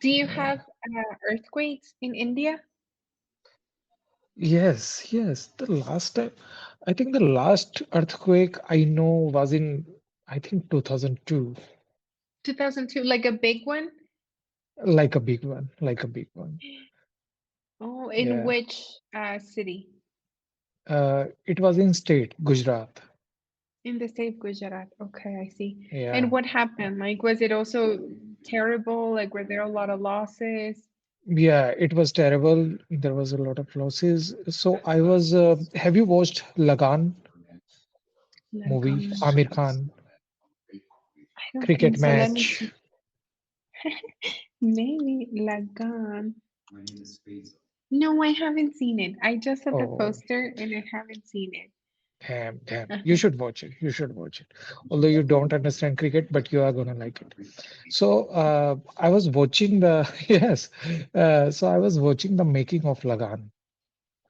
Do you Yeah. have earthquakes in India? Yes, yes. The last time, I think the last earthquake I know was in, I think 2002, 2002, like a big one? like a big one, like a big one. Oh, in Yeah. which city? It was in state, Gujarat. In the state of Gujarat. Okay, I see. And Yeah. what happened? Like, was it also terrible? Like, were there a lot of losses? Yeah, it was terrible. There was a lot of losses. So I was, have you watched Lagan movie? Lagaan. Amir Khan, I don't think cricket so. Let me match. see. Maybe Lagaan. No, I haven't seen it. I just saw the Oh, poster and I haven't seen it. damn, damn. You should watch it. You should watch it. Although you don't understand cricket, but you are gonna like it. So I was watching the yes. So I was watching the making of Lagan,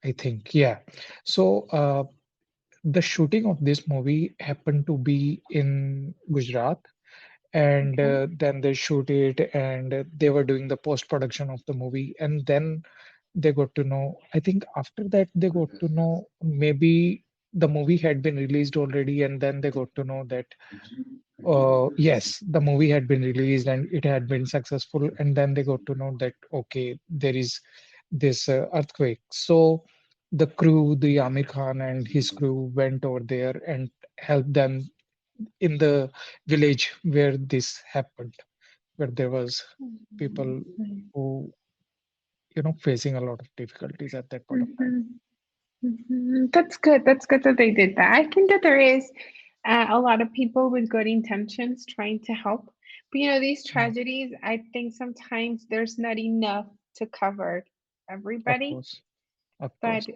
I think. Yeah. So the shooting of this movie happened to be in Gujarat, and Okay. then they shoot it, and they were doing the post production of the movie, and then they got to know. I think after that they got to know maybe the movie had been released already, and then they got to know that yes, the movie had been released and it had been successful, and then they got to know that okay, there is this earthquake. So the crew, the Amir Khan and his crew went over there and helped them in the village where this happened, where there was people Mhm. who facing a lot of difficulties at that point of time. Mhm. That's good. That's good that they did that. I think that there is a lot of people with good intentions trying to help. But these Mm. tragedies, I think sometimes there's not enough to cover Of everybody. course, of But course.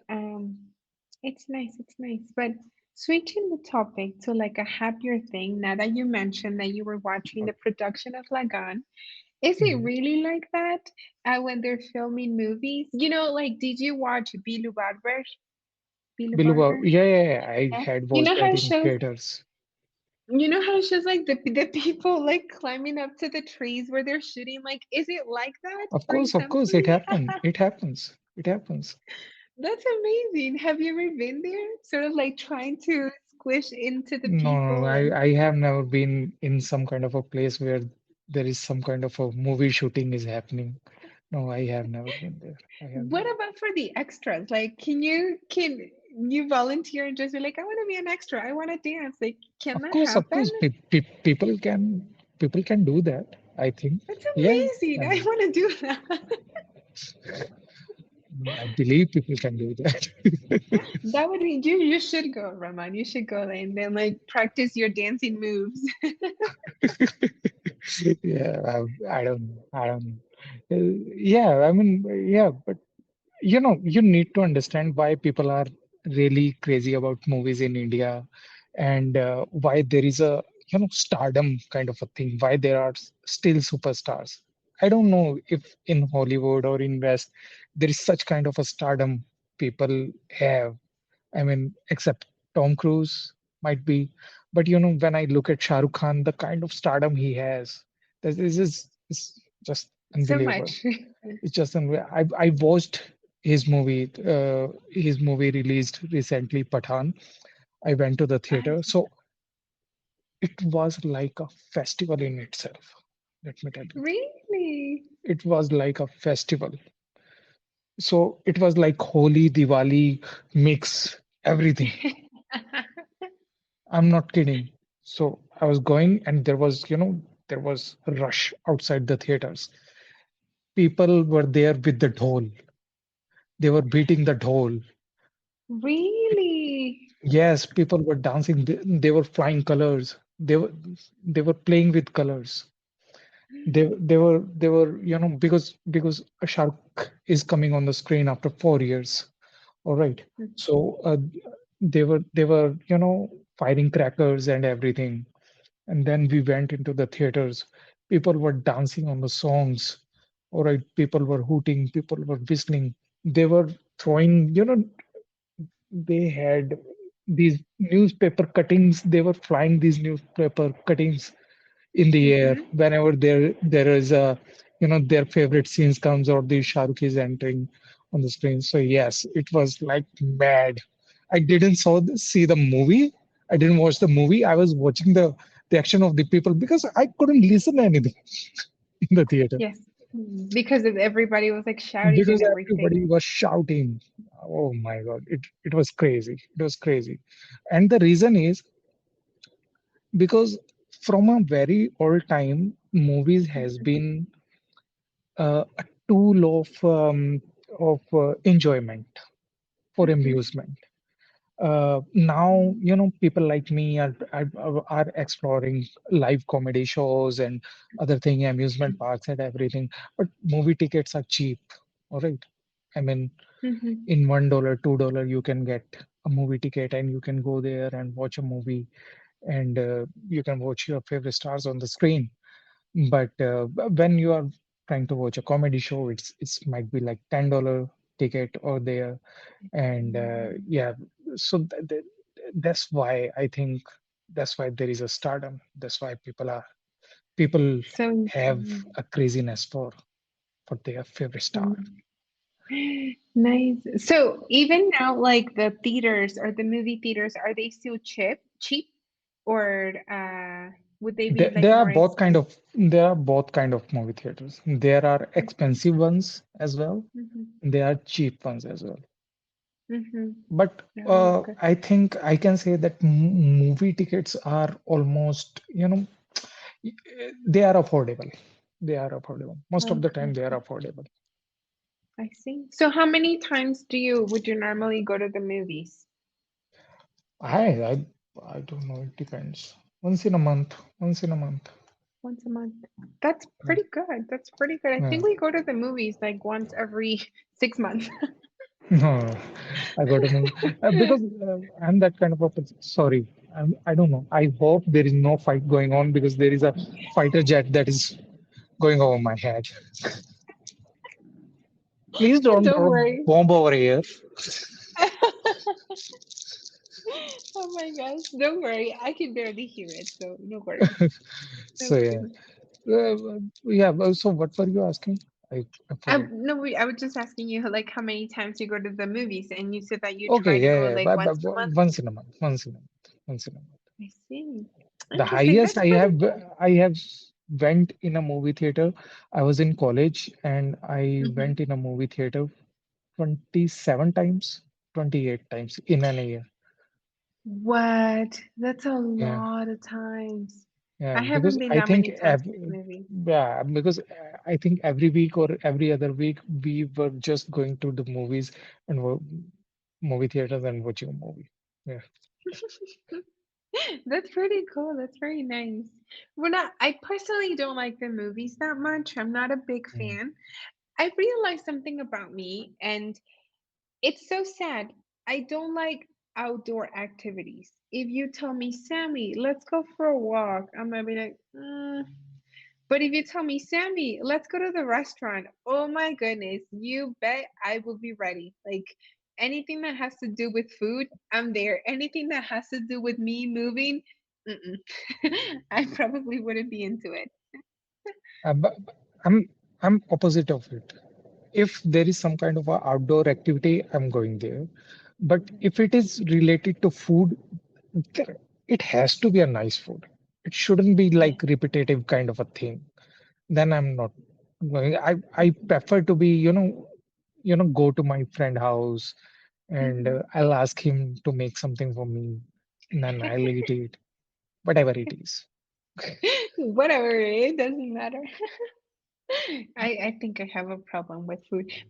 it's nice. It's nice. But switching the topic to like a happier thing, now that you mentioned that you were watching the production of Lagan, is it Mhm. really like that when they're filming movies? Like, did you watch Bilu Barber? Bilu Below, Barber? yeah, yeah, yeah, I Yeah. had You watched know how that it in shows theaters. like the people like climbing up to the trees where they're shooting? Like, is it like that, for Of course, it example? happened. It happens. It happens. That's amazing. Have you ever been there? Sort of like trying to squish into the No, no, people and I have never been in some kind of a place where there is some kind of a movie shooting is happening. No, I have never been there. I have what never. about for the extras? Like, can you volunteer and just be like, I want to be an extra. I want to dance. Like, can that Of happen? course, people can do that. I think. That's Yeah, amazing. I I mean, want to do that. I believe people can do that. That would be you. You should go, Rahman. You should go and then like practice your dancing moves. Yeah, I don't know. I don't know. Yeah, I mean, yeah, but you need to understand why people are really crazy about movies in India, and why there is a stardom kind of a thing, why there are still superstars. I don't know if in Hollywood or in West there is such kind of a stardom people have. I mean, except Tom Cruise might be, but when I look at Shah Rukh Khan, the kind of stardom he has, this is just So unbelievable. much. It's just I watched his movie released recently, Pathan. I went to the I theater, so it was like a festival in itself. Let me tell you, really. it was like a festival. So it was like Holi, Diwali mix, everything. I'm not kidding. So I was going, and there was a rush outside the theaters. People were there with the dhol. They were beating the dhol. Really? Yes, people were dancing. They were flying colors. They were playing with colors. They were because a shark is coming on the screen after 4 years. All right. So they were firing crackers and everything. And then we went into the theaters. People were dancing on the songs. All right. People were hooting. People were whistling. They were throwing. They had these newspaper cuttings. They were flying these newspaper cuttings in the air Mm-hmm. whenever there is a their favorite scenes comes or the Shahrukh is entering on the screen. So yes, it was like mad. I didn't see the movie. I didn't watch the movie. I was watching the action of the people because I couldn't listen to anything in the theater Yes, because of everybody was like shouting because and everything. everybody was shouting. Oh my God, it was crazy. It was crazy, and the reason is because from a very old time, movies has Mhm, been a tool of enjoyment for mhm, amusement. Now, people like me are exploring live comedy shows and other thing, amusement parks and everything. But movie tickets are cheap. All right. I mean, mhm. in $1, $2, you can get a movie ticket and you can go there and watch a movie and you can watch your favorite stars on the screen. But when you are trying to watch a comedy show, it's might be like $10 ticket or there, and yeah, so that's why I think that's why there is a stardom. That's why people So have a craziness for their favorite star. mm, nice. So even now, like the theaters or the movie theaters, are they still cheap, or would they be like more expensive? There are both kind of movie theaters. There are Okay. expensive ones as well. Mm-hmm. There are cheap ones as well. Mm-hmm. But Oh, good. I think I can say that movie tickets are almost, they are affordable. They are affordable. Most of the time, Okay. they are affordable. I see. So how many times would you normally go to the movies? I I I don't know. It depends. Once in a month. Once in a month. Once a month. That's Yeah. pretty good. That's pretty good. I Yeah. think we go to the movies like once every 6 months. No, I got to move because I'm that kind of a person. Sorry, I don't know. I hope there is no fight going on because there is a fighter jet that is going over my head. Please don't Don't drop worry. bomb over here. Oh my gosh. Don't worry. I can barely hear it, so no worries. No So yeah, worries. yeah. So what were you asking? I forgot. No, I was just asking you like how many times you go to the movies, and you said that you Okay, try to go yeah, yeah. like once a month. Once in a month. Once in a month. Once in a month. I see. The Interesting. highest That's pretty good. I have went in a movie theater. I was in college and I Hmm. went in a movie theater 27 times, 28 times in an year. What? That's a Yeah, lot of times. yeah. I haven't been that many times to the movie. Yeah, because I think every week or every other week we were just going to the movies and movie theaters and watching a movie. Yeah. That's pretty cool. That's very nice. Well, not, I personally don't like the movies that much. I'm not a big Mm. fan. I realized something about me, and it's so sad. I don't like outdoor activities. If you tell me, Sammy, let's go for a walk, I'm gonna be like, But if you tell me, Sammy, let's go to the restaurant, oh my goodness, you bet I will be ready. Like anything that has to do with food, I'm there. Anything that has to do with me moving, mm-mm. I probably wouldn't be into it. But I'm opposite of it. If there is some kind of a outdoor activity, I'm going there. But if it is related to food, it has to be a nice food. It shouldn't be Yeah. like repetitive kind of a thing. Then I'm not going. I Mhm. prefer to be, go to my friend house and Mhm. I'll ask him to make something for me, and then I'll eat it, whatever it is. Whatever it is, doesn't matter. I think I have a problem with food.